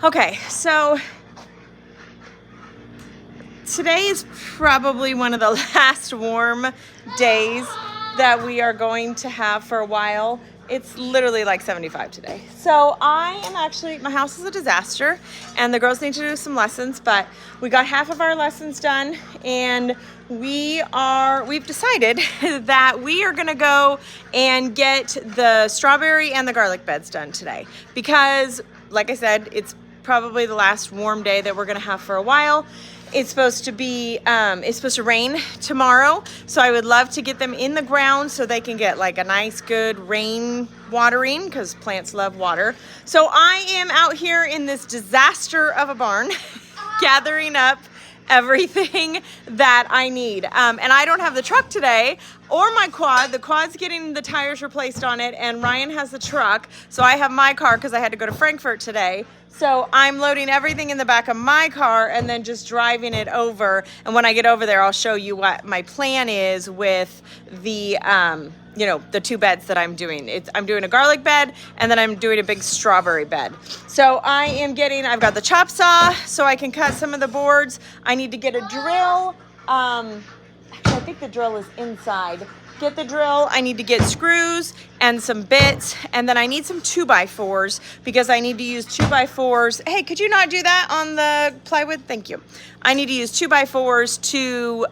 Okay, so today is probably one of the last warm days that we are going to have for a while. It's literally like 75 today. So my house is a disaster and the girls need to do some lessons, but we got half of our lessons done and we've decided that we are gonna go and get the strawberry and the garlic beds done today because, like I said, it's probably the last warm day that we're gonna have for a while. It's supposed to rain tomorrow, so I would love to get them in the ground so they can get like a nice good rain watering because plants love water. So I am out here in this disaster of a barn gathering up everything that I need. And I don't have the truck today or my quad. The quad's getting the tires replaced on it and Ryan has the truck. So I have my car because I had to go to Frankfurt today. So I'm loading everything in the back of my car and then just driving it over. And when I get over there, I'll show you what my plan is with the, the two beds that I'm doing. I'm doing a garlic bed and then I'm doing a big strawberry bed. So I've got the chop saw so I can cut some of the boards. I need to get a drill. Actually, I think the drill is inside. Get the drill. I need to get screws and some bits, and then I need some 2x4s because I need to use 2x4s. Hey, could you not do that on the plywood? Thank you. I need to use 2x4s to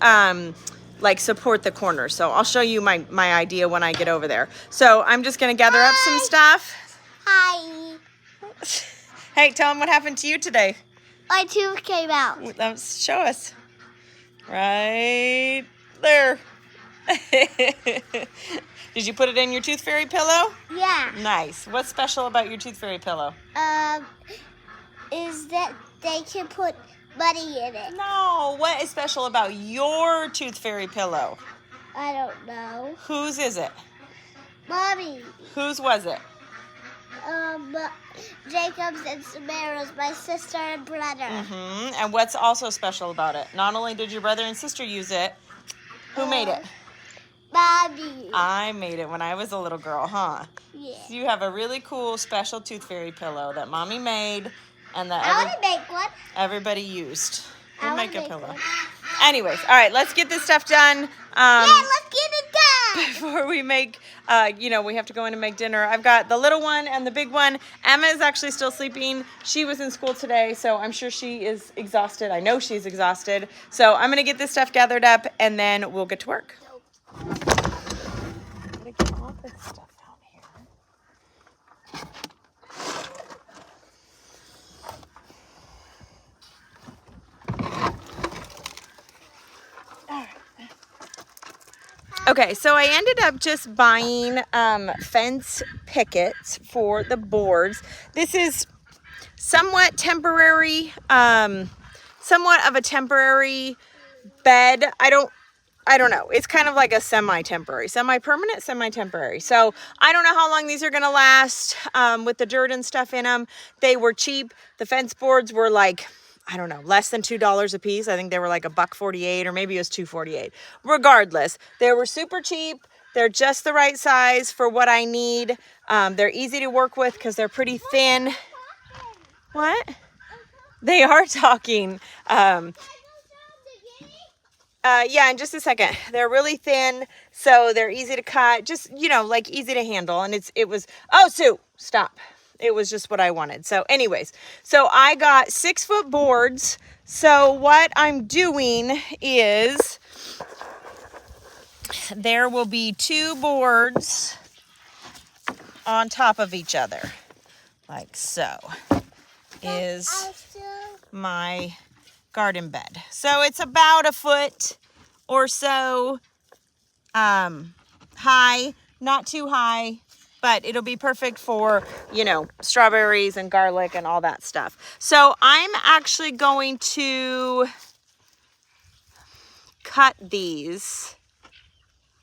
like support the corner. So I'll show you my idea when I get over there. So I'm just gonna gather up some stuff. Hi. Hey, tell them what happened to you today. My tooth came out. Show us. Right there. Did you put it in your Tooth Fairy pillow? Yeah. Nice. What's special about your Tooth Fairy pillow? Is that they can put money in it. No. What is special about your Tooth Fairy pillow? I don't know. Whose is it? Mommy. Whose was it? Jacob's and Samara's, my sister and brother. Mm-hmm. And what's also special about it? Not only did your brother and sister use it, who made it? Mommy. I made it when I was a little girl, huh? Yeah. So you have a really cool special Tooth Fairy pillow that Mommy made and that I want to make one. everybody used. We'll make a pillow. One. Anyways, all right, let's get this stuff done. Yeah, let's get it done. Before we make, we have to go in and make dinner. I've got the little one and the big one. Emma is actually still sleeping. She was in school today, so I'm sure she is exhausted. I know she's exhausted. So I'm going to get this stuff gathered up, and then we'll get to work. I'm going to get all this stuff out here. Okay, so I ended up just buying fence pickets for the boards. This is somewhat temporary, somewhat of a temporary bed. I don't know. It's kind of like a semi-temporary, semi-permanent, semi-temporary. So I don't know how long these are going to last with the dirt and stuff in them. They were cheap. The fence boards were like, I don't know, less than $2 a piece. I think they were like $1.48 or maybe it was $2.48. Regardless, they were super cheap. They're just the right size for what I need. They're easy to work with because they're pretty thin. What? They are talking. Yeah, in just a second. They're really thin, so they're easy to cut. Just, like easy to handle. And oh, Sue, stop. It was just what I wanted. So anyways, so I got 6-foot boards. So what I'm doing is there will be 2 boards on top of each other. Like so is my garden bed. So it's about 1 foot or so high, not too high, but it'll be perfect for, strawberries and garlic and all that stuff. So I'm actually going to cut these.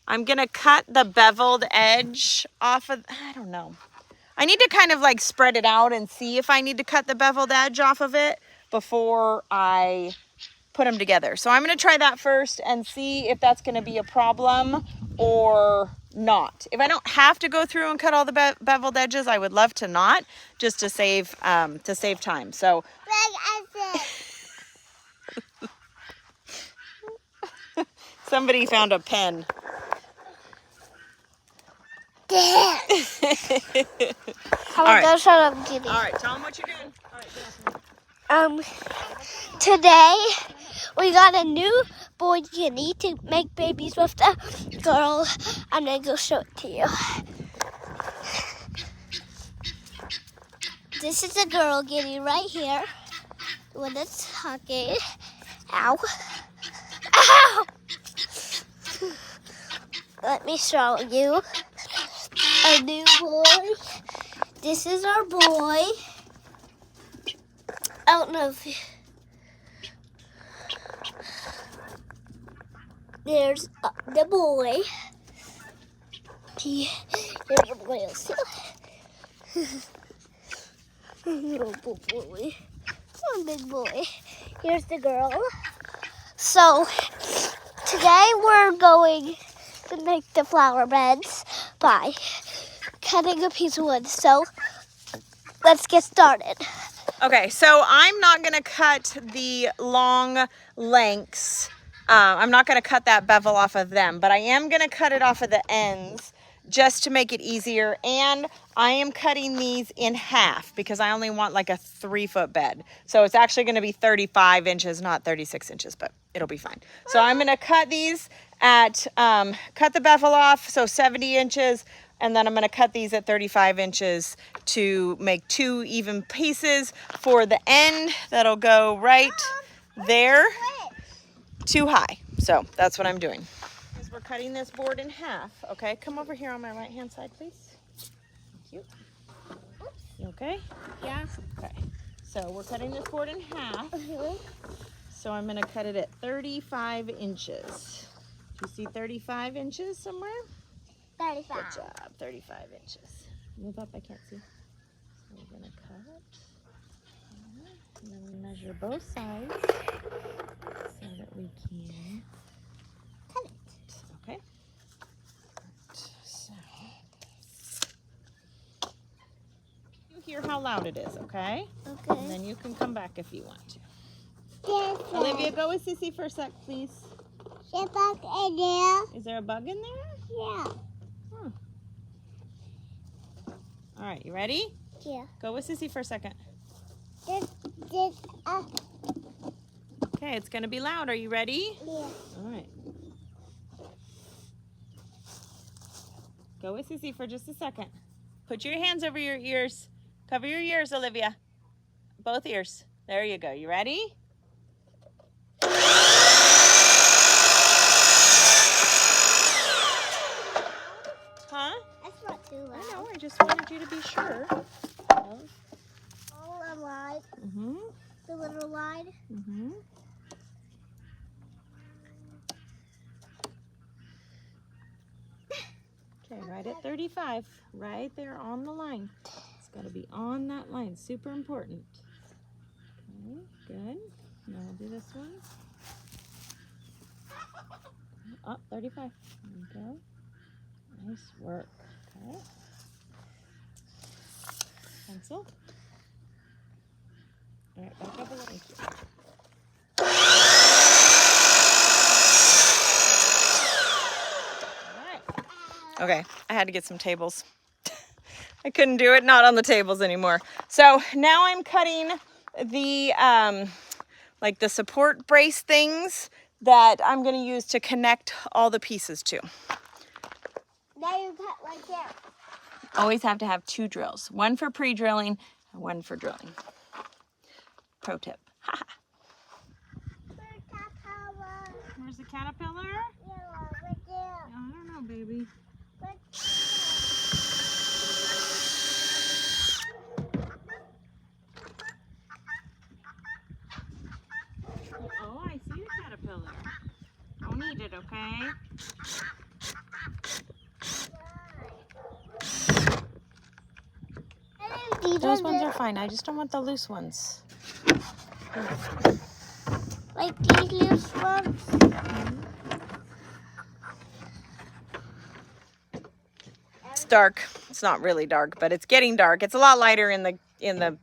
I'm going to cut the beveled edge off of, I don't know. I need to kind of like spread it out and see if I need to cut the beveled edge off of it before I put them together. So I'm going to try that first and see if that's going to be a problem or not. If I don't have to go through and cut all the beveled edges, I would love to not, just to save time. So somebody found a pen. Damn. All right. Go shut up, Kitty. All right, tell them what you're doing. All right, Today we got a new boy guinea to make babies with the girl. I'm gonna go show it to you. This is a girl guinea right here. When it's hugging. Ow. Ow! Let me show you a new boy. This is our boy. I don't know if there's the boy. Here's the boy also. Little boy. Come on, big boy. Here's the girl. So today we're going to make the flower beds by cutting a piece of wood. So let's get started. Okay, so I'm not going to cut the long lengths. I'm not going to cut that bevel off of them, but I am going to cut it off of the ends just to make it easier. And I am cutting these in half because I only want like a 3-foot bed. So it's actually going to be 35 inches, not 36 inches, but it'll be fine. So I'm going to cut these at, cut the bevel off, so 70 inches. And then I'm going to cut these at 35 inches to make 2 even pieces for the end. That'll go right there, too high. So that's what I'm doing. We're cutting this board in half. Okay, come over here on my right hand side, please. Thank you. You okay? Yeah. Okay. So we're cutting this board in half. So I'm going to cut it at 35 inches. Do you see 35 inches somewhere? 35. Good job, 35 inches. Move up, I can't see. So we're gonna cut. And then we measure both sides so that we can cut it. Okay. So you hear how loud it is, okay? Okay. And then you can come back if you want to. Yes, Olivia, go with Sissy for a sec, please. Is there a bug in there? Is there a bug in there? Yeah. All right, you ready? Yeah. Go with Sissy for a second. Okay, Okay, it's gonna be loud. Are you ready? yeah. All right. Go with Sissy for just a second. Put your hands over your ears. Cover your ears, Olivia. Both ears. There you go. You ready? Huh? That's not too loud. I know. I just wanted you to be sure. Oh, a line. Mm-hmm. The little line. Mm-hmm. Okay, right at 35. Right there on the line. It's got to be on that line. Super important. Okay, good. Now we'll do this one. Oh, 35. There we go. Nice work. Okay. Pencil. All right, back up a little. All right. Okay, I had to get some tables. I couldn't do it, not on the tables anymore. So now I'm cutting the like the support brace things that I'm going to use to connect all the pieces to. Now you cut right there. Always have to have 2 drills. One for pre-drilling and one for drilling. Pro tip. Where's the caterpillar? Yeah, right there. I don't know, baby. Oh, I see the caterpillar. Don't eat it, okay? Those ones are fine. I just don't want the loose ones. Like these loose ones. It's dark. It's not really dark, but it's getting dark. It's a lot lighter in the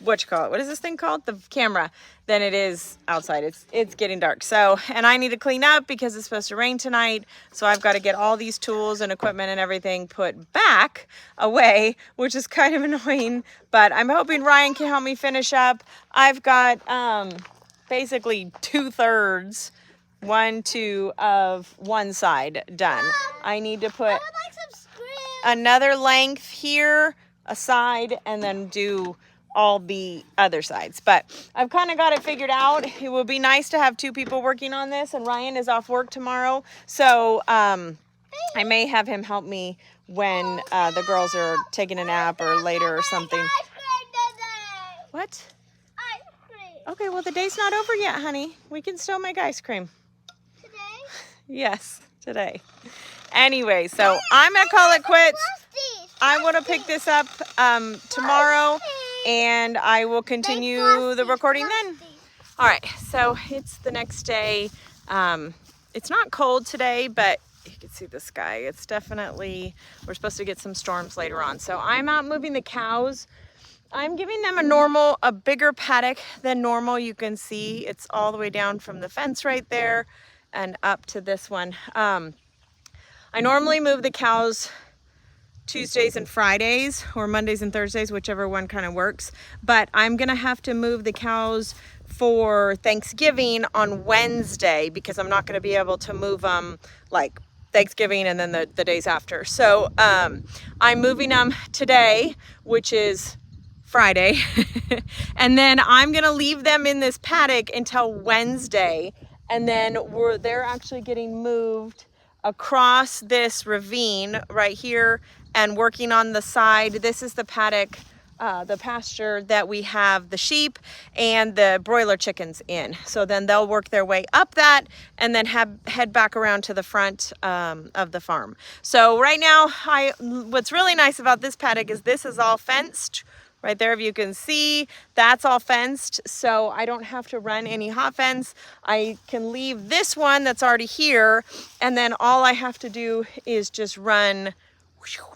what you call it? What is this thing called? The camera than it is outside. It's getting dark. So, and I need to clean up because it's supposed to rain tonight. So I've got to get all these tools and equipment and everything put back away, which is kind of annoying, but I'm hoping Ryan can help me finish up. I've got basically 2/3, 1/2 of one side done. I need to put I would like some screws. another length here, a side, and then do all the other sides. But I've kind of got it figured out. It would be nice to have 2 people working on this, and Ryan is off work tomorrow. So I may have him help me when the girls are taking a nap or later or something. Ice cream today. What? Ice cream. Okay, well, the day's not over yet, honey. We can still make ice cream. Today? Yes, today. Anyway, so I'm gonna call it quits. I want to pick this up tomorrow, and I will continue the recording then. All right, so it's the next day. It's not cold today, but you can see the sky. It's definitely, we're supposed to get some storms later on. So I'm out moving the cows. I'm giving them a bigger paddock than normal. You can see it's all the way down from the fence right there and up to this one. I normally move the cows Tuesdays and Fridays, or Mondays and Thursdays, whichever one kind of works. But I'm gonna have to move the cows for Thanksgiving on Wednesday because I'm not gonna be able to move them like Thanksgiving and then the days after. So I'm moving them today, which is Friday. And then I'm gonna leave them in this paddock until Wednesday. And then they're actually getting moved across this ravine right here and working on the side. This is the paddock, the pasture that we have the sheep and the broiler chickens in. So then they'll work their way up that and then head back around to the front of the farm. So right now, what's really nice about this paddock is this is all fenced. Right there, if you can see, that's all fenced, so I don't have to run any hot fence. I can leave this one that's already here, and then all I have to do is just run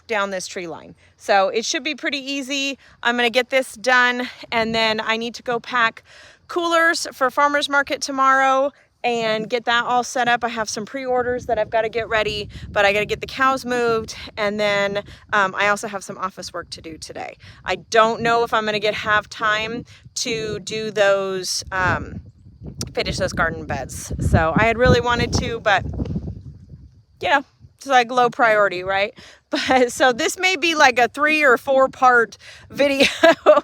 down this tree line. So it should be pretty easy. I'm gonna get this done, and then I need to go pack coolers for farmer's market tomorrow and get that all set up. I have some pre-orders that I've got to get ready, but I got to get the cows moved, and then I also have some office work to do today. I don't know if I'm going to have time to do those, finish those garden beds. So I had really wanted to, but you know, it's like low priority, right? But so this may be like a 3 or 4 part video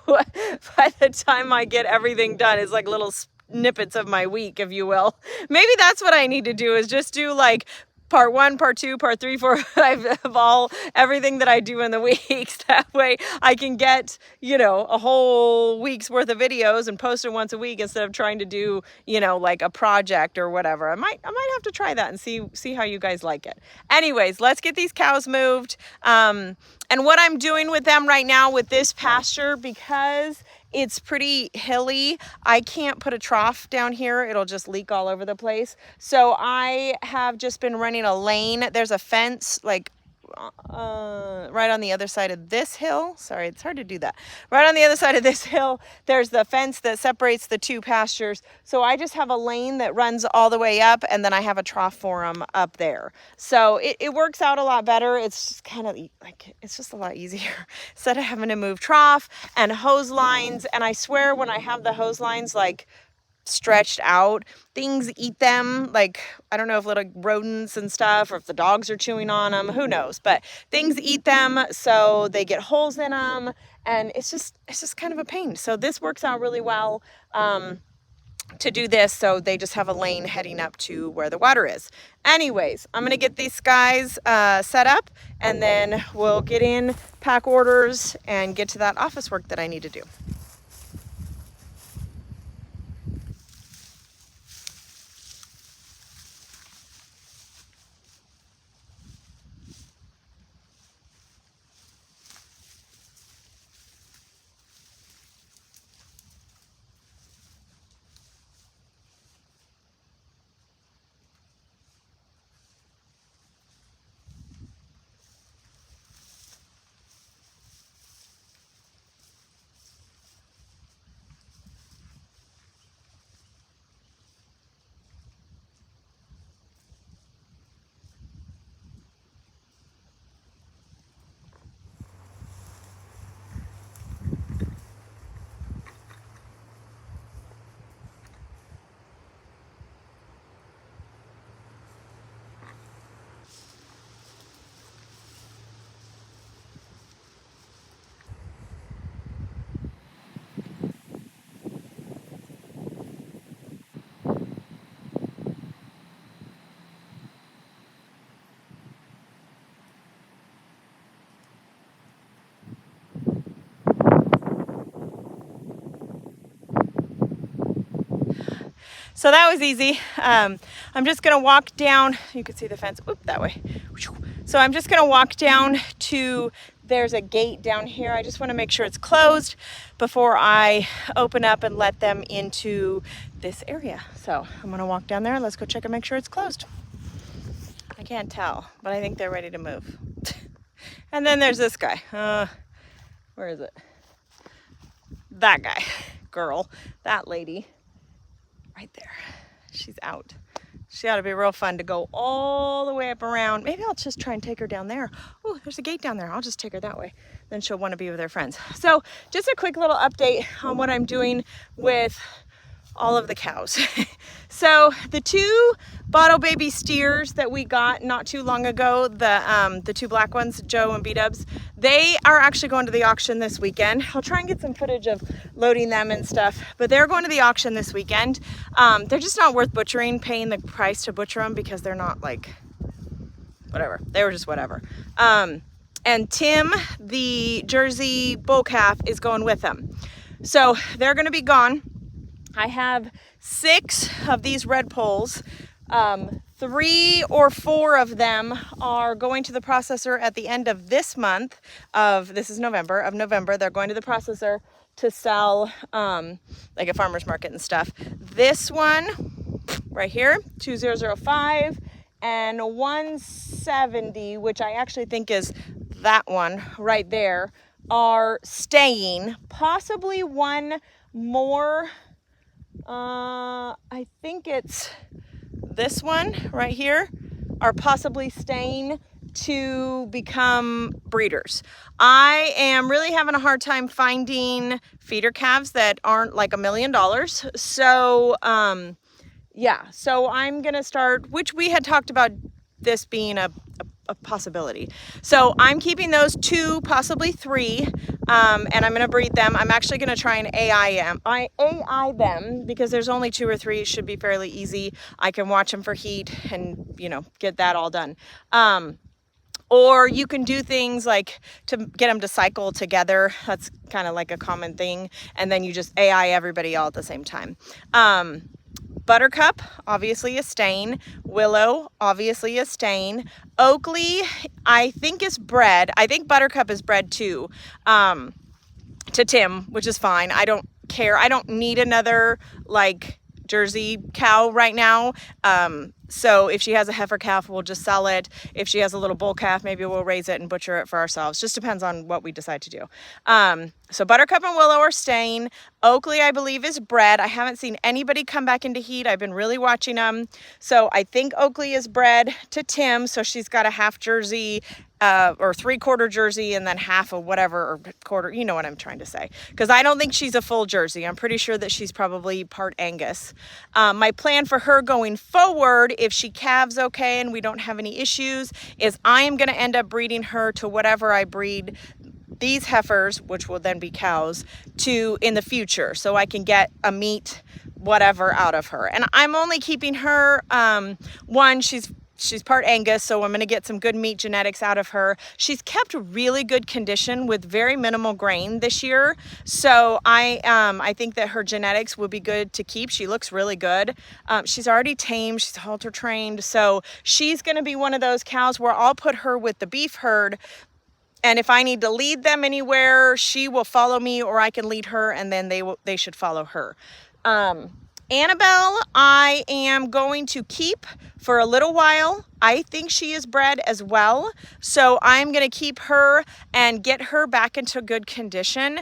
by the time I get everything done. It's like little snippets of my week, if you will. Maybe that's what I need to do, is just do like part 1, part 2, part 3, 4, 5 of everything that I do in the weeks. That way I can get, you know, a whole week's worth of videos and post it once a week instead of trying to do, you know, like a project or whatever. I might have to try that and see how you guys like it. Anyways, let's get these cows moved. And what I'm doing with them right now with this pasture, because it's pretty hilly, I can't put a trough down here. It'll just leak all over the place. So I have just been running a lane. There's a fence like right on the other side of this hill. Sorry, it's hard to do that. Right on the other side of this hill, there's the fence that separates the 2 pastures. So I just have a lane that runs all the way up, and then I have a trough for them up there. So it works out a lot better. It's just kind of like, it's just a lot easier instead of having to move trough and hose lines. And I swear when I have the hose lines like stretched out, things eat them. Like, I don't know if little rodents and stuff, or if the dogs are chewing on them, who knows, but things eat them, so they get holes in them, and it's just kind of a pain. So this works out really well to do this, so they just have a lane heading up to where the water is. Anyways, I'm gonna get these guys set up, and then we'll get in, pack orders, and get to that office work that I need to do. So that was easy. I'm just gonna walk down. You can see the fence. Oop, that way. So I'm just gonna walk down to, there's a gate down here. I just wanna make sure it's closed before I open up and let them into this area. So I'm gonna walk down there. Let's go check and make sure it's closed. I can't tell, but I think they're ready to move. And then there's this guy. Where is it? That guy, girl, that lady, right there. She's out. She ought to be real fun to go all the way up around. Maybe I'll just try and take her down there. Oh, there's a gate down there. I'll just take her that way. Then she'll want to be with her friends. So just a quick little update on what I'm doing with all of the cows. So the two bottle baby steers that we got not too long ago, the two black ones, Joe and B-Dubs, they are actually going to the auction this weekend. I'll try and get some footage of loading them and stuff, but they're going to the auction this weekend. They're just not worth butchering, paying the price to butcher them, because they're not like, whatever. They were just whatever. And Tim, the Jersey bull calf, is going with them. So they're gonna be gone. I have 6 of these red poles. 3 or 4 of them are going to the processor at the end of this month this is November, they're going to the processor to sell like a farmer's market and stuff. This one right here, 2005 and 170, which I actually think is that one right there, are staying. Possibly one more. I think it's this one right here, are possibly staying to become breeders. I am really having a hard time finding feeder calves that aren't like $1 million. So, yeah, so I'm gonna start, which we had talked about this being a possibility. So I'm keeping those 2, possibly 3, and I'm gonna breed them. I'm actually gonna try and AI them, because there's only 2 or 3. It should be fairly easy. I can watch them for heat and, you know, get that all done. Or you can do things like to get them to cycle together. That's kind of like a common thing. And then you just AI everybody all at the same time. Buttercup, obviously a stain. Willow, obviously a stain. Oakley, I think is bred. I think Buttercup is bred too, to Tim, which is fine. I don't care. I don't need another like Jersey cow right now. So if she has a heifer calf, we'll just sell it. If she has a little bull calf, maybe we'll raise it and butcher it for ourselves. Just depends on what we decide to do. So Buttercup and Willow are staying. Oakley, I believe, is bred. I haven't seen anybody come back into heat. I've been really watching them. So I think Oakley is bred to Tim. So she's got a half Jersey, or 3/4 Jersey, and then half of whatever, or quarter, you know what I'm trying to say. Because I don't think she's a full Jersey. I'm pretty sure that she's probably part Angus. My plan for her going forward, if she calves okay and we don't have any issues, is I am going to end up breeding her to whatever I breed these heifers, which will then be cows, to in the future, so I can get a meat whatever out of her. And I'm only keeping her, one, she's part Angus, so I'm going to get some good meat genetics out of her. She's kept really good condition with very minimal grain this year, so I think that her genetics would be good to keep. She looks really good. She's already tamed, she's halter trained, so she's going to be one of those cows where I'll put her with the beef herd, and if I need to lead them anywhere, she will follow me, or I can lead her, and then they should follow her. Annabelle, I am going to keep for a little while. I think she is bred as well, so I'm going to keep her and get her back into good condition.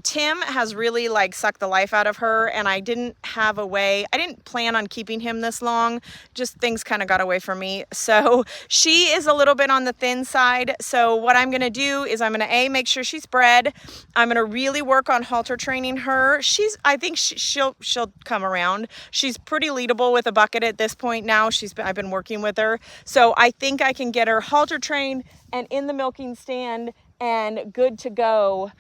Tim has really like sucked the life out of her, and I didn't have a way. I didn't plan on keeping him this long. Just things kind of got away from me. So she is a little bit on the thin side. So what I'm going to do is I'm going to make sure she's bred. I'm going to really work on halter training her. I think she'll come around. She's pretty leadable with a bucket at this point now. I've been working with her. So I think I can get her halter trained and in the milking stand and good to go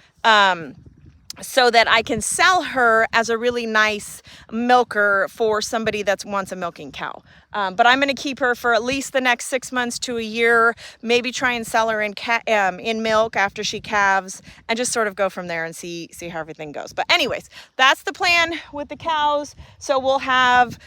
so that I can sell her as a really nice milker for somebody that wants a milking cow. But I'm going to keep her for at least the next 6 months to a year, maybe try and sell her in milk after she calves, and just sort of go from there and see how everything goes. But anyways, that's the plan with the cows. So we'll have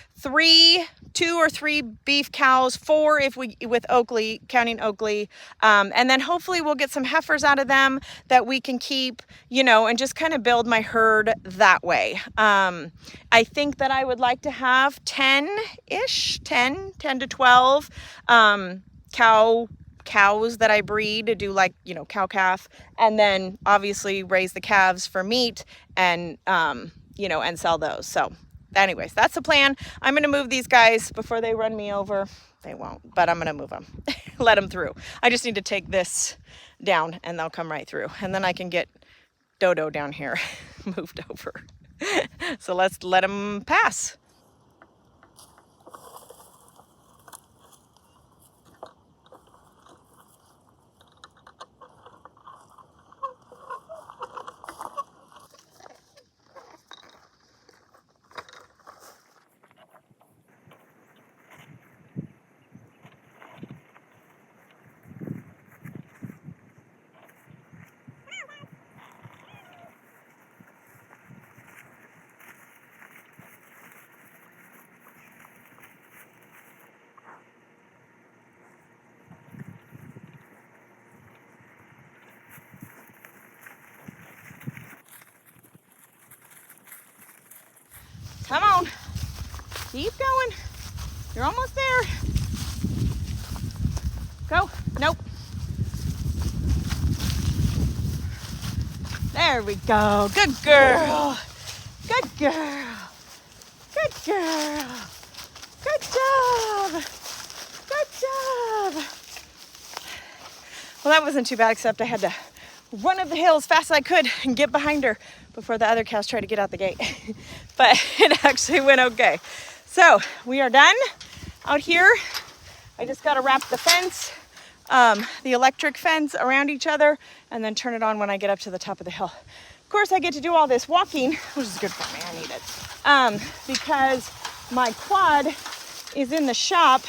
2 or 3 beef cows, 4 if we with Oakley, counting Oakley, and then hopefully we'll get some heifers out of them that we can keep, you know, and just kind of build my herd that way. I think that I would like to have 10-ish, 10 to 12 cows that I breed to do, like, you know, cow calf, and then obviously raise the calves for meat and you know, and sell those. So anyways, that's the plan. I'm going to move these guys before they run me over. They won't, but I'm going to move them. Let them through. I just need to take this down and they'll come right through. And then I can get Dodo down here moved over. So let's let them pass. Come on, keep going. You're almost there. Go. Nope. There we go. Good girl. Good girl. Good girl. Good job. Good job. Well, that wasn't too bad, except I had to run up the hill as fast as I could and get behind her before the other cows tried to get out the gate. But it actually went okay. So we are done out here. I just got to wrap the fence, the electric fence, around each other, and then turn it on when I get up to the top of the hill. Of course, I get to do all this walking, which is good for me. I need it, because my quad is in the shop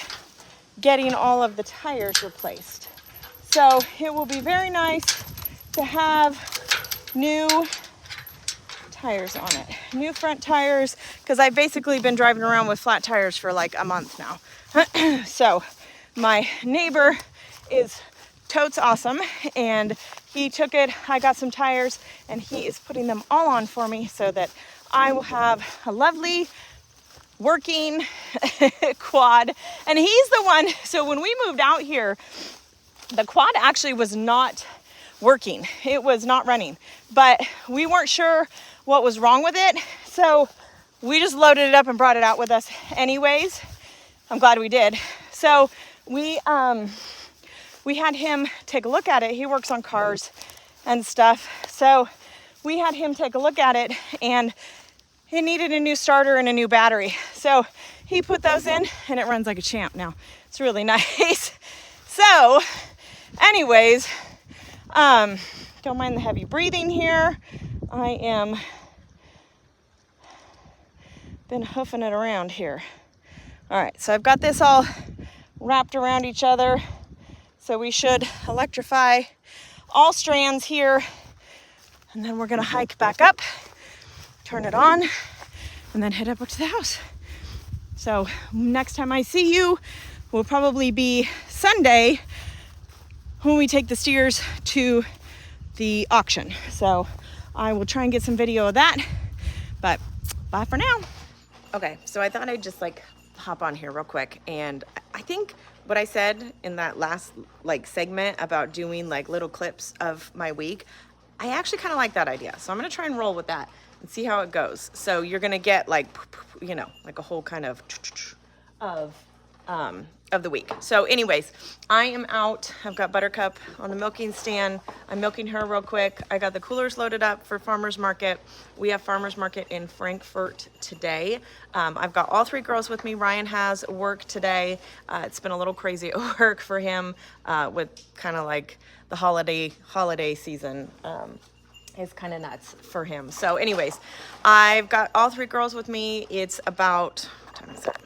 getting all of the tires replaced. So it will be very nice to have new tires on it, new front tires, because I've basically been driving around with flat tires for like a month now. So my neighbor is totes awesome, and he took it. I got some tires and he is putting them all on for me so that I will have a lovely working quad. And he's the one, so when we moved out here, the quad actually was not working. It was not running, but we weren't sure what was wrong with it. So we just loaded it up and brought it out with us anyways. I'm glad we did. So we had him take a look at it. He works on cars and stuff. So we had him take a look at it, and it needed a new starter and a new battery. So he put those in and it runs like a champ now. It's really nice. So anyways, don't mind the heavy breathing here. I am been hoofing it around here. All right, so I've got this all wrapped around each other. So we should electrify all strands here. And then we're gonna hike back up, turn it on, and then head up to the house. So next time I see you will probably be Sunday when we take the steers to the auction. So I will try and get some video of that, but bye for now. Okay, so I thought I'd just like hop on here real quick, and I think what I said in that last like segment about doing like little clips of my week, I actually kind of like that idea. So I'm gonna try and roll with that and see how it goes. So you're gonna get like, you know, like a whole kind of the week. So anyways, I am out. I've got Buttercup on the milking stand. I'm milking her real quick. I got the coolers loaded up for farmer's market. We have farmer's market in Frankfort today. I've got all 3 girls with me. Ryan has work today. It's been a little crazy at work for him with kind of like the holiday season is kind of nuts for him. So anyways, I've got all 3 girls with me. It's about, what time is it?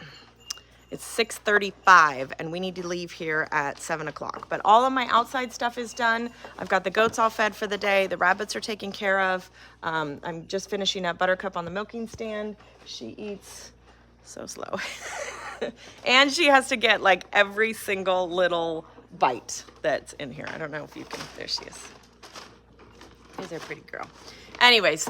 It's 6:35 and we need to leave here at 7 o'clock. But all of my outside stuff is done. I've got the goats all fed for the day. The rabbits are taken care of. I'm just finishing up Buttercup on the milking stand. She eats so slow. And she has to get like every single little bite that's in here. I don't know if you can, there she is. She's a pretty girl. Anyways,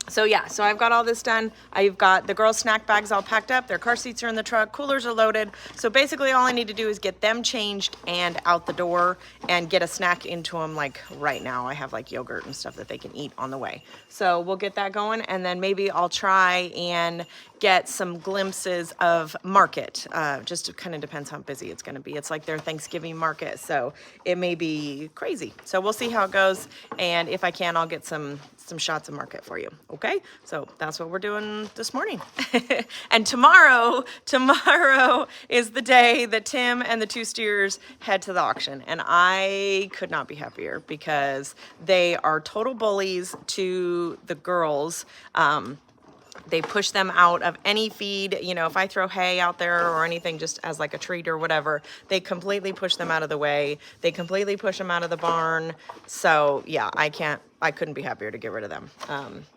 so yeah, so I've got all this done. I've got the girls' snack bags all packed up. Their car seats are in the truck. Coolers are loaded. So basically all I need to do is get them changed and out the door and get a snack into them like right now. I have like yogurt and stuff that they can eat on the way. So we'll get that going and then maybe I'll try and get some glimpses of market. Just kind of depends how busy it's gonna be. It's like their Thanksgiving market, so it may be crazy. So we'll see how it goes. And if I can, I'll get some shots of market for you. Okay, so that's what we're doing this morning. And tomorrow is the day that Tim and the 2 steers head to the auction. And I could not be happier because they are total bullies to the girls. They push them out of any feed. You know, if I throw hay out there or anything just as like a treat or whatever, they completely push them out of the way. They completely push them out of the barn. So yeah, I couldn't be happier to get rid of them.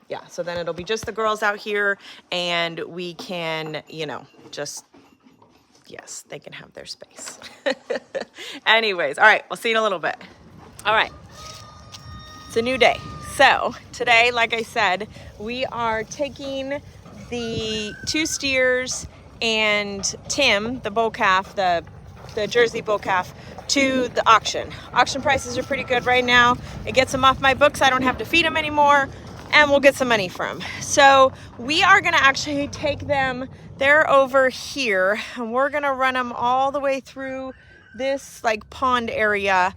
Yeah, so then it'll be just the girls out here and we can, you know, just, yes, they can have their space. Anyways, all right, we'll see you in a little bit. All right, it's a new day. So today, like I said, we are taking the 2 steers and Tim, the bull calf, the Jersey bull calf, to the auction. Auction prices are pretty good right now. It gets them off my books. I don't have to feed them anymore and we'll get some money from them. So we are gonna actually take them, they're over here and we're gonna run them all the way through this like pond area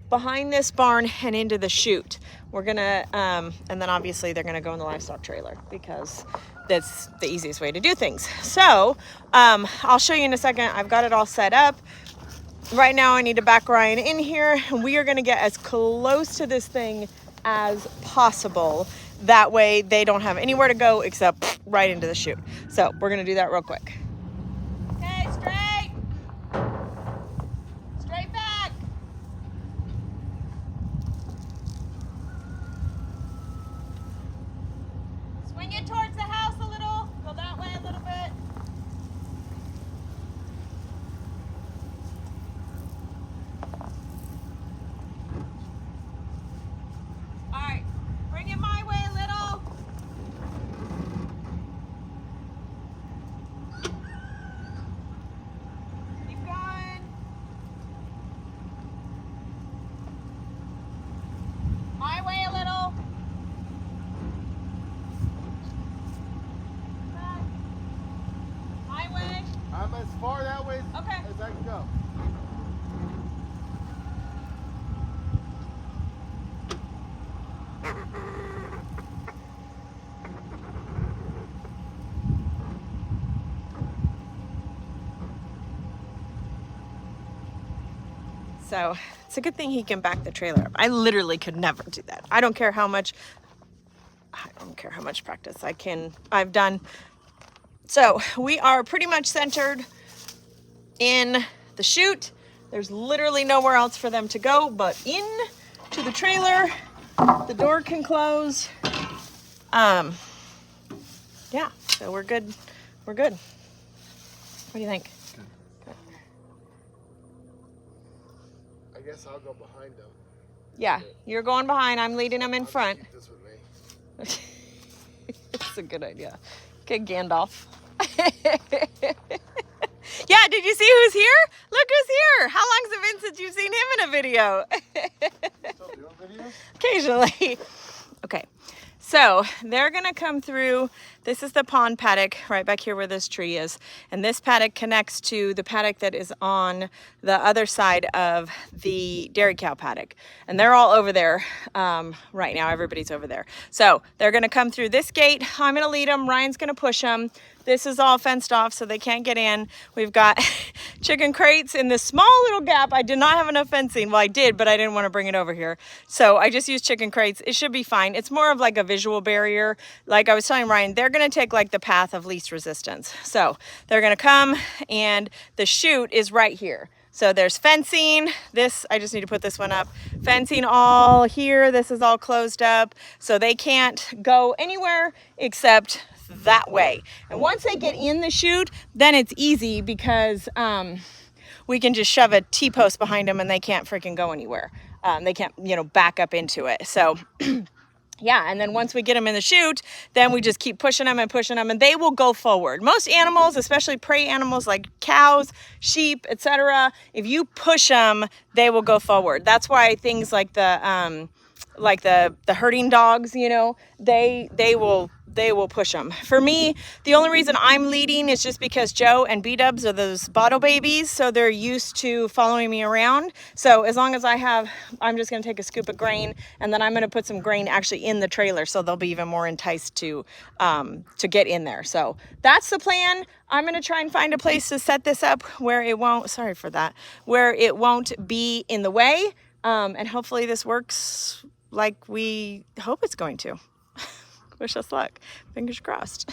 behind this barn and into the chute. We're gonna, and then obviously they're gonna go in the livestock trailer because that's the easiest way to do things. So I'll show you in a second. I've got it all set up. Right now I need to back Ryan in here and we are gonna get as close to this thing as possible. That way they don't have anywhere to go except right into the chute. So we're gonna do that real quick. Okay, straight. Straight back. Swing it towards the house a little. Go that way a little bit. All right, bring it my way a little. Keep going. My way a little. Back. My way. I'm as far that way Okay. as I can go. So it's a good thing he can back the trailer up. I literally could never do that. I don't care how much practice I've done. So we are pretty much centered in the chute. There's literally nowhere else for them to go but in to the trailer. The door can close. Yeah, so we're good. We're good. What do you think? I guess I'll go behind them. Yeah, you're going behind. I'm leading them in front. Keep this with me. It's a good idea. Okay, Gandalf. Yeah, did you see who's here? Look who's here. How long's it been since you've seen him in a video? Still doing videos? Occasionally. Okay, so they're gonna come through. This is the pond paddock right back here where this tree is. And this paddock connects to the paddock that is on the other side of the dairy cow paddock. And they're all over there right now. Everybody's over there. So they're gonna come through this gate. I'm gonna lead them. Ryan's gonna push them. This is all fenced off so they can't get in. We've got chicken crates in this small little gap. I did not have enough fencing. Well, I did, but I didn't want to bring it over here. So I just used chicken crates. It should be fine. It's more of like a visual barrier. Like I was telling Ryan, they're going to take like the path of least resistance. So they're going to come, and the chute is right here. So there's fencing. This, I just need to put this one up. Fencing all here. This is all closed up. So they can't go anywhere except that way. And once they get in the chute, then it's easy because we can just shove a T-post behind them and they can't freaking go anywhere. They can't, you know, back up into it. So yeah, and then once we get them in the chute, then we just keep pushing them and they will go forward. Most animals, especially prey animals like cows, sheep, etc., if you push them, they will go forward. That's why things like the herding dogs, you know, they will push them. For me, the only reason I'm leading is just because Joe and B-dubs are those bottle babies, so they're used to following me around. So as long as I'm just going to take a scoop of grain, and then I'm going to put some grain actually in the trailer, so they'll be even more enticed to get in there. So that's the plan. I'm going to try and find a place to set this up where it won't, sorry for that, where it won't be in the way, and hopefully this works like we hope it's going to. Wish us luck. Fingers crossed.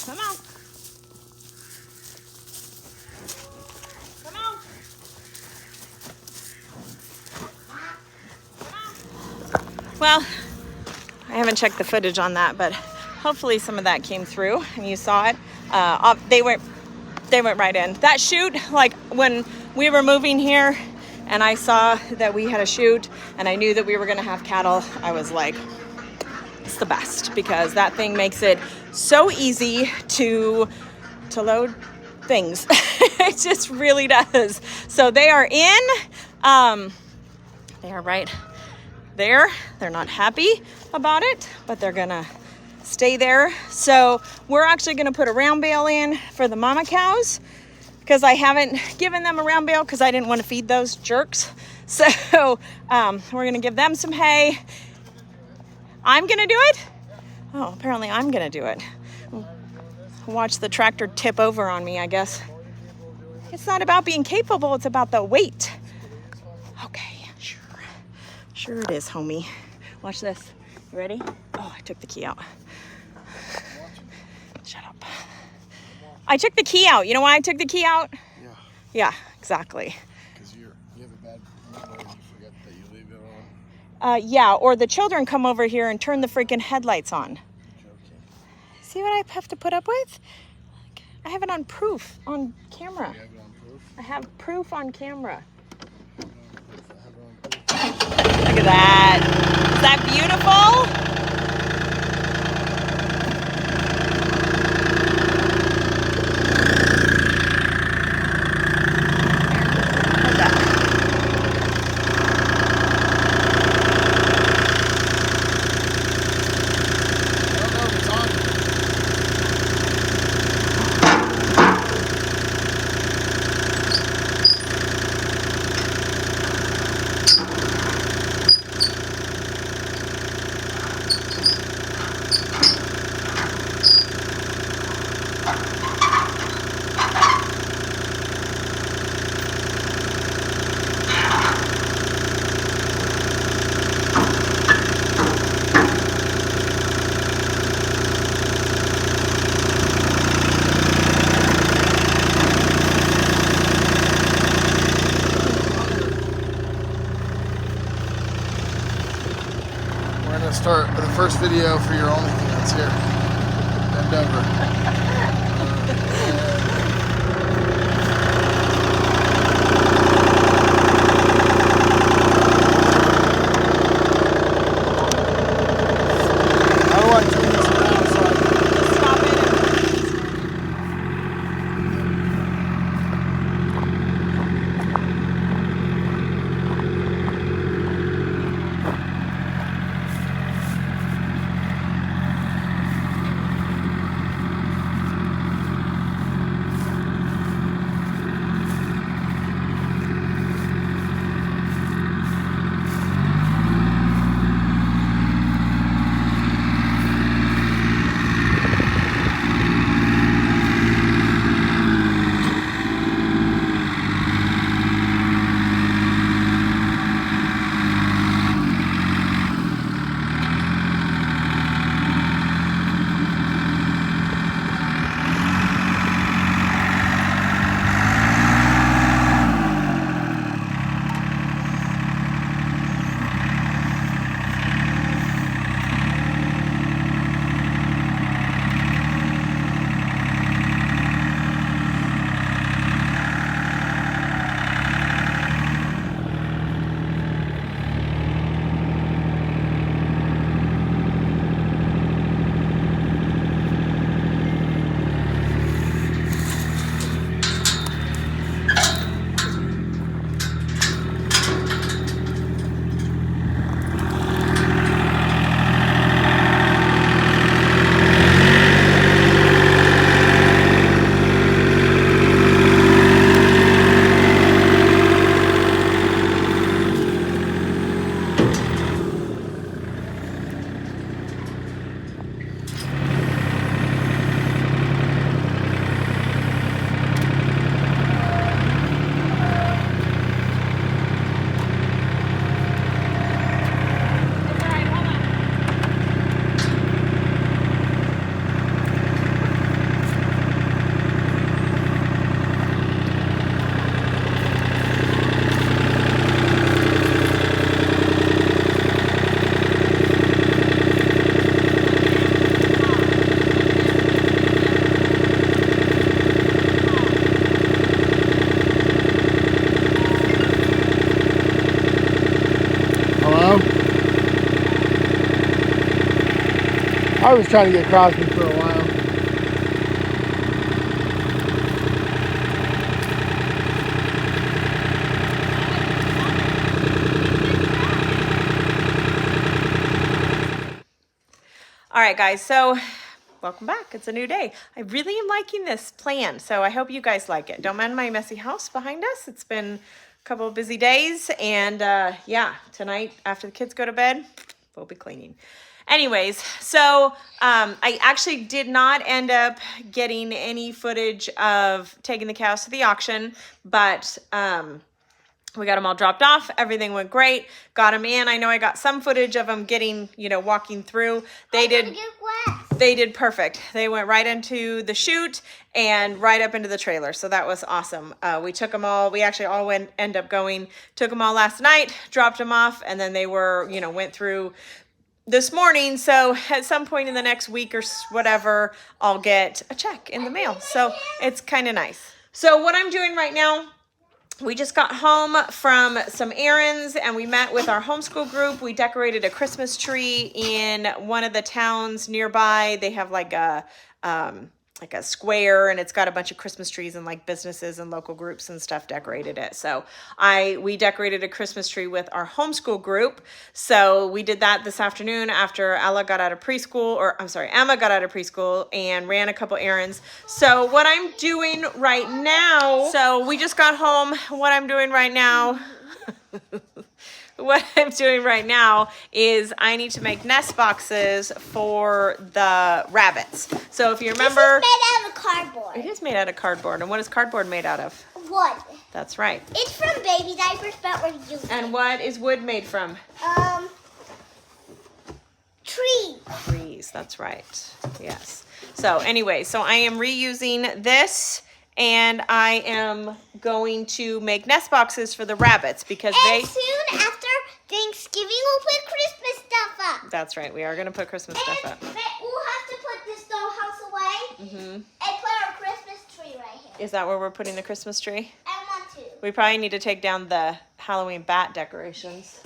Come on. Come on. Come on. Well, I haven't checked the footage on that, but hopefully some of that came through and you saw it. They went right in. That chute, like when we were moving here and I saw that we had a chute and I knew that we were going to have cattle, I was like, it's the best, because that thing makes it so easy to load things. It just really does. So they are in. They are right there. They're not happy about it, but they're gonna stay there. So we're actually gonna put a round bale in for the mama cows, because I haven't given them a round bale because I didn't want to feed those jerks. So we're gonna give them some hay. I'm gonna do it? Oh, apparently I'm gonna do it. Watch the tractor tip over on me, I guess. It's not about being capable, it's about the weight. Okay, sure. Sure it is, homie. Watch this. You ready? Oh, I took the key out. Shut up. I took the key out. You know why I took the key out? Yeah. Yeah, exactly. Because you have a bad memory and you forget that you leave it on. Yeah, or the children come over here and turn the freaking headlights on. Joking. See what I have to put up with? I have it on proof, on camera. You have it on proof? I have proof on camera. I have it on proof. Look at that. Is that beautiful? I don't know if it's on. We're gonna start the first video for your OnlyFans here. Bend over. I was trying to get Crosby for a while. All right, guys, so welcome back. It's a new day. I really am liking this plan, so I hope you guys like it. Don't mind my messy house behind us. It's been a couple of busy days, and yeah, tonight after the kids go to bed, we'll be cleaning. Anyways, so I actually did not end up getting any footage of taking the cows to the auction, but we got them all dropped off. Everything went great. Got them in. I know I got some footage of them getting, you know, walking through. They did perfect. They went right into the chute and right up into the trailer. So that was awesome. We took them all. We actually all end up going, took them all last night, dropped them off, and then they were, you know, went through this morning. So at some point in the next week or whatever, I'll get a check in the mail. So it's kind of nice. So what I'm doing right now, we just got home from some errands and we met with our homeschool group. We decorated a Christmas tree in one of the towns nearby. They have like a square and it's got a bunch of Christmas trees and like businesses and local groups and stuff decorated it. So we decorated a Christmas tree with our homeschool group. So we did that this afternoon after Emma got out of preschool and ran a couple errands. So what I'm doing right now, so we just got home. What I'm doing right now is I need to make nest boxes for the rabbits. So if you remember, this is made out of cardboard. It is made out of cardboard. And what is cardboard made out of? Wood. That's right. It's from baby diapers, but we're using. And what is wood made from? Trees. Trees, that's right. Yes. So anyway, so I am reusing this and I am going to make nest boxes for the rabbits because soon after Thanksgiving, we'll put Christmas stuff up. That's right. We are going to put Christmas stuff up. We'll have to put this dollhouse away and put our Christmas tree right here. Is that where we're putting the Christmas tree? I want to. We probably need to take down the Halloween bat decorations.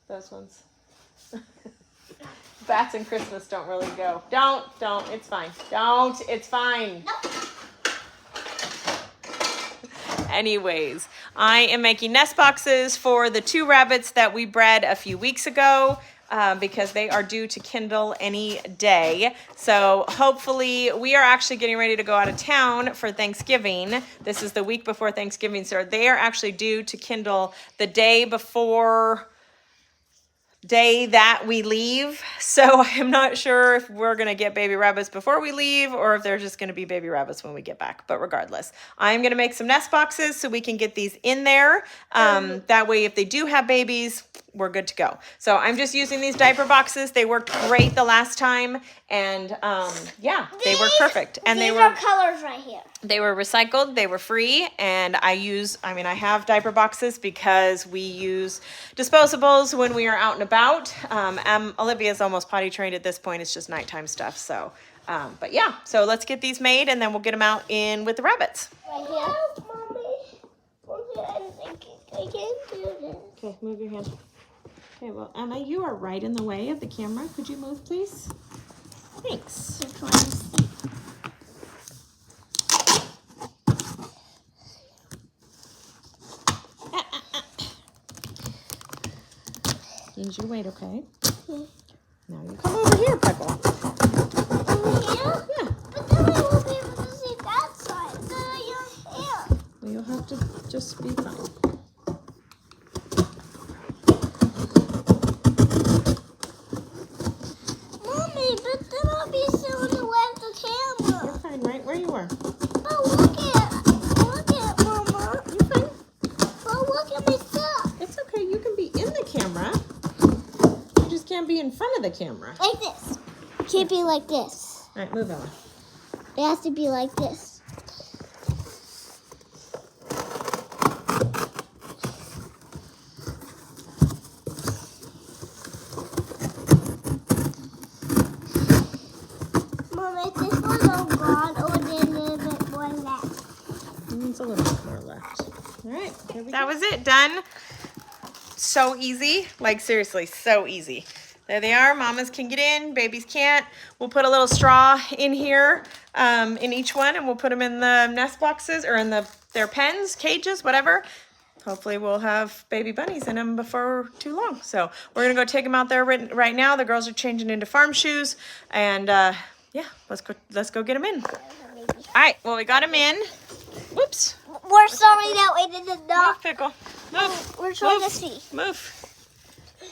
Those ones. Bats and Christmas don't really go. Don't. It's fine. It's fine. Nope. Anyways, I am making nest boxes for the 2 rabbits that we bred a few weeks ago because they are due to kindle any day. So hopefully we are actually getting ready to go out of town for Thanksgiving. This is the week before Thanksgiving. So they are actually due to kindle the day that we leave. So I'm not sure if we're going to get baby rabbits before we leave or if they're just going to be baby rabbits when we get back. But regardless, I'm going to make some nest boxes so we can get these in there. That way, if they do have babies, we're good to go. So I'm just using these diaper boxes. They worked great the last time. And yeah, they worked perfect. And these are colors right here. They were recycled, they were free, and I have diaper boxes because we use disposables when we are out and about. Olivia's almost potty trained at this point. It's just nighttime stuff. So, but yeah, so let's get these made and then we'll get them out in with the rabbits. Right here. Mommy, I can't do this. Okay, move your hand. Okay, well, Emma, you are right in the way of the camera. Could you move, please? Thanks. Use your weight, okay? Now you come over here, Pickle. Over here? Yeah. But then I won't be able to see that side. Then you're here. Well, you'll have to just be fine. Mommy, but then I'll be still in the way of the camera. You're fine, right where you are. But look at Mama. You're fine. But look at my stuff. It's okay. You can be in the camera. You just can't be in front of the camera. Like this. Can't be like this. All right, move on. It has to be like this. Mom, if this was all gone, it would be a little bit more left. There's a little bit more left. All right, that was it. Done. So easy. Like, seriously, so easy. There they are. Mamas can get in, babies can't. We'll put a little straw in here, in each one, and we'll put them in the nest boxes or in their pens, cages, whatever. Hopefully we'll have baby bunnies in them before too long. So we're gonna go take them out there right now. The girls are changing into farm shoes, and yeah, let's go get them in. All right, well, we got them in. Whoops. We're sorry that we did not. Move, Pickle. Move. We're trying Move. to see. Move.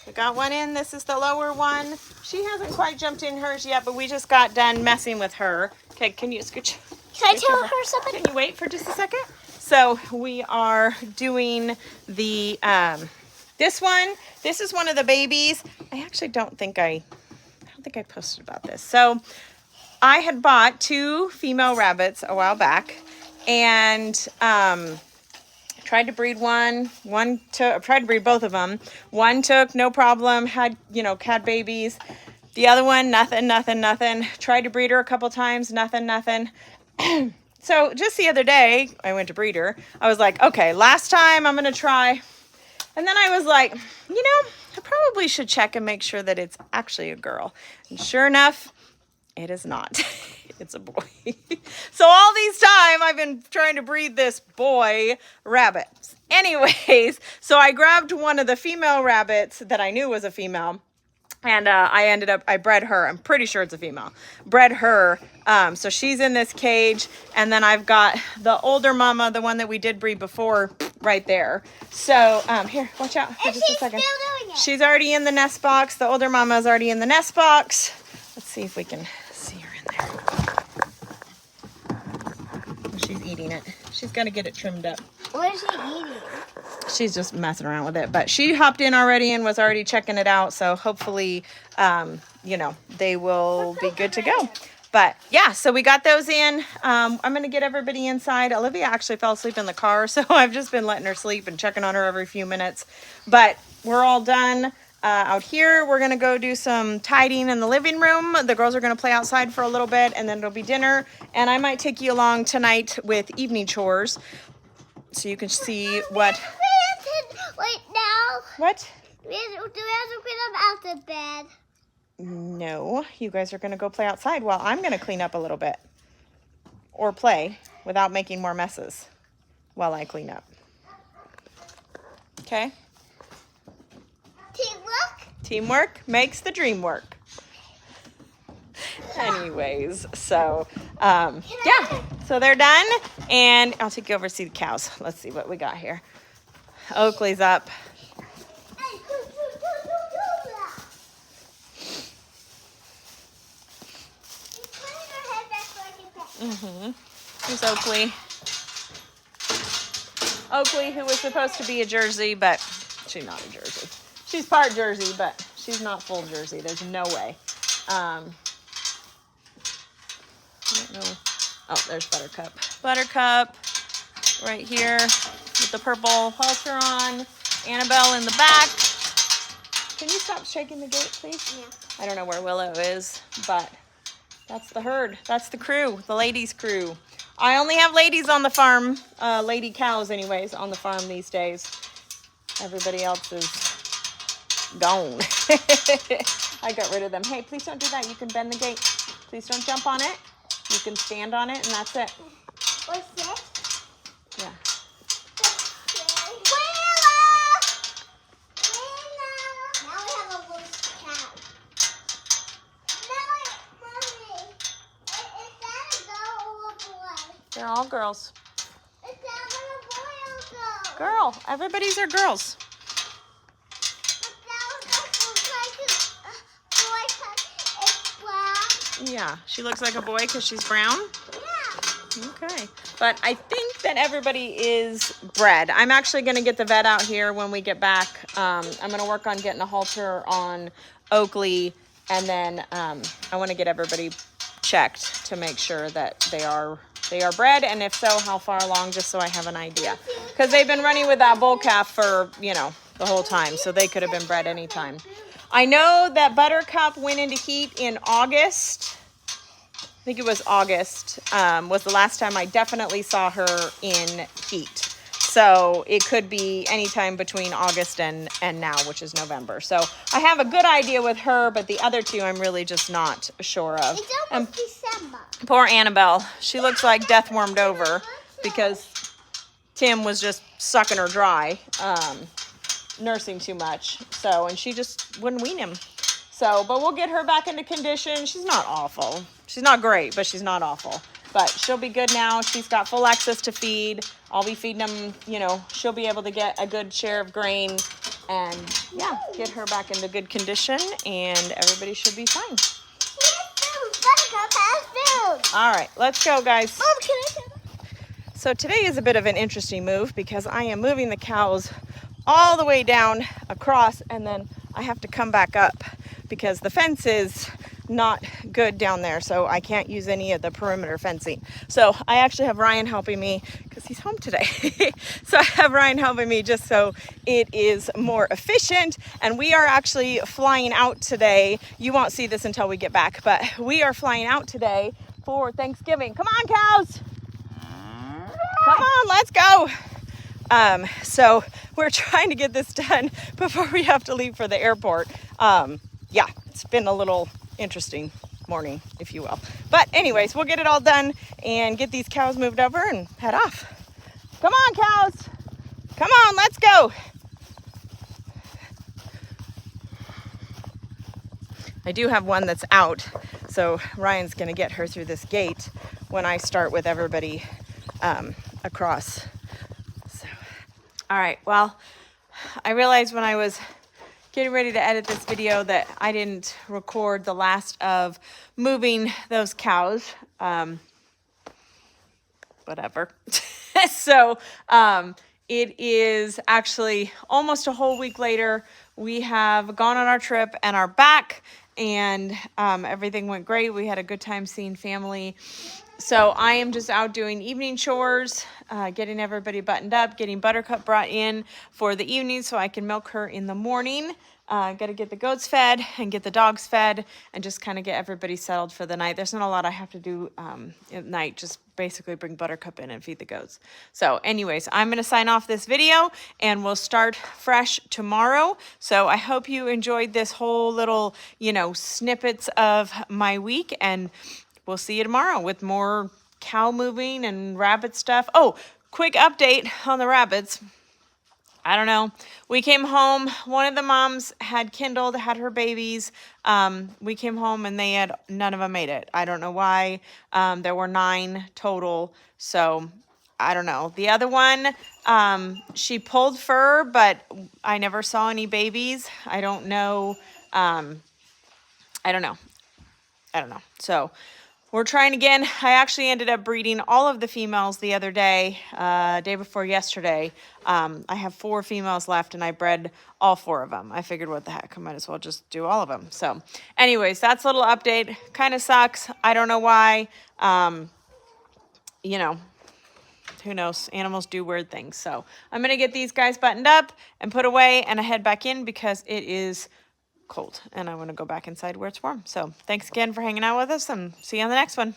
We got one in. This is the lower one. She hasn't quite jumped in hers yet, but we just got done messing with her. Okay, can you scooch? Can I tell her something? Can you wait for just a second? So we are doing the this one. This is one of the babies. I actually don't think I posted about this. So I had bought 2 female rabbits a while back, and tried to breed tried to breed both of them. One took, no problem, had babies. The other one, nothing. Tried to breed her a couple times, nothing. So just the other day, I went to breed her. I was like, okay, last time I'm gonna try. And then I was like, I probably should check and make sure that it's actually a girl. And sure enough, it is not. It's a boy. So all these time I've been trying to breed this boy rabbit. Anyways, so I grabbed one of the female rabbits that I knew was a female, and I bred her. I'm pretty sure it's a female. Bred her. So she's in this cage, and then I've got the older mama, the one that we did breed before, right there. So here, watch out for just a second. Still doing it. She's already in the nest box. The older mama is already in the nest box. Let's see if we can see her in there. She's eating it. She's got to get it trimmed up. What is she eating? She's just messing around with it, but she hopped in already and was already checking it out. So hopefully, they will be good to go. But yeah, so we got those in. I'm going to get everybody inside. Olivia actually fell asleep in the car, so I've just been letting her sleep and checking on her every few minutes. But we're all done. Out here, we're going to go do some tidying in the living room. The girls are going to play outside for a little bit, and then it'll be dinner. And I might take you along tonight with evening chores so you can see what... Wait, now. What? Do we have to clean them out of bed? No, you guys are going to go play outside while I'm going to clean up a little bit. Or play without making more messes while I clean up. Okay? Teamwork? Teamwork makes the dream work. Anyways, so, yeah. So they're done. And I'll take you over to see the cows. Let's see what we got here. Oakley's up. Hey, do that. Turn your head back so I can pet. Here's Oakley. Oakley, who was supposed to be a Jersey, but she's not a Jersey. She's part Jersey, but she's not full Jersey. There's no way. I don't know. Oh, there's Buttercup. Buttercup right here with the purple halter on. Annabelle in the back. Can you stop shaking the gate, please? Yeah. I don't know where Willow is, but that's the herd. That's the crew, the ladies' crew. I only have ladies on the farm, lady cows anyways, on the farm these days. Everybody else is gone. I got rid of them. Hey, please don't do that. You can bend the gate. Please don't jump on it. You can stand on it, and that's it. What's this? Yeah. Now we have a loose cow. Mommy, is that a girl or a boy? They're all girls. Is that a boy or a girl? Girl. Everybody's are girls. Yeah, she looks like a boy because she's brown. Yeah. Okay, but I think that everybody is bred. I'm actually going to get the vet out here when we get back. I'm going to work on getting a halter on Oakley, and then I want to get everybody checked to make sure that they are bred, and if so, how far along, just so I have an idea. Because they've been running with that bull calf for, the whole time, so they could have been bred anytime. I know that Buttercup went into heat in August. I think it was August, was the last time I definitely saw her in heat. So it could be anytime between August and now, which is November. So I have a good idea with her, but the other two I'm really just not sure of. It's almost December. Poor Annabelle. She looks like death warmed over because Tim was just sucking her dry, nursing too much. So, and she just wouldn't wean him. So, but we'll get her back into condition. She's not awful. She's not great, but she's not awful. But she'll be good now. She's got full access to feed. I'll be feeding them, you know, she'll be able to get a good share of grain and, yeah, get her back into good condition, and everybody should be fine. Buttercup has food. All right, let's go, guys. Mom, can I come? So today is a bit of an interesting move because I am moving the cows all the way down across, and then I have to come back up because the fence is not good down there, so I can't use any of the perimeter fencing. So I actually have Ryan helping me because he's home today. So I have Ryan helping me just so it is more efficient. And we are actually flying out today. You won't see this until we get back, but we are flying out today for Thanksgiving. Come on, cows. Come on, let's go. So we're trying to get this done before we have to leave for the airport. Yeah, it's been a little interesting morning, if you will. But anyways, we'll get it all done and get these cows moved over and head off. Come on, cows. Come on, let's go. I do have one that's out, so Ryan's gonna get her through this gate when I start with everybody across. So, all right, well, I realized when I was getting ready to edit this video that I didn't record the last of moving those cows. Whatever. So it is actually almost a whole week later. We have gone on our trip and are back, and everything went great. We had a good time seeing family. So I am just out doing evening chores, getting everybody buttoned up, getting Buttercup brought in for the evening so I can milk her in the morning. Got to get the goats fed and get the dogs fed and just kind of get everybody settled for the night. There's not a lot I have to do at night, just basically bring Buttercup in and feed the goats. So anyways, I'm going to sign off this video and we'll start fresh tomorrow. So I hope you enjoyed this whole little, you know, snippets of my week, and we'll see you tomorrow with more cow moving and rabbit stuff. Oh, quick update on the rabbits. I don't know. We came home. One of the moms had kindled, had her babies. We came home and none of them made it. I don't know why. There were 9 total. So I don't know. The other one, she pulled fur, but I never saw any babies. I don't know. I don't know. So we're trying again. I actually ended up breeding all of the females the other day, day before yesterday. I have 4 females left and I bred all 4 of them. I figured what the heck, I might as well just do all of them. So anyways, that's a little update. Kind of sucks. I don't know why. You know, who knows? Animals do weird things. So I'm going to get these guys buttoned up and put away, and I head back in because it is cold and I want to go back inside where it's warm. So thanks again for hanging out with us, and see you on the next one.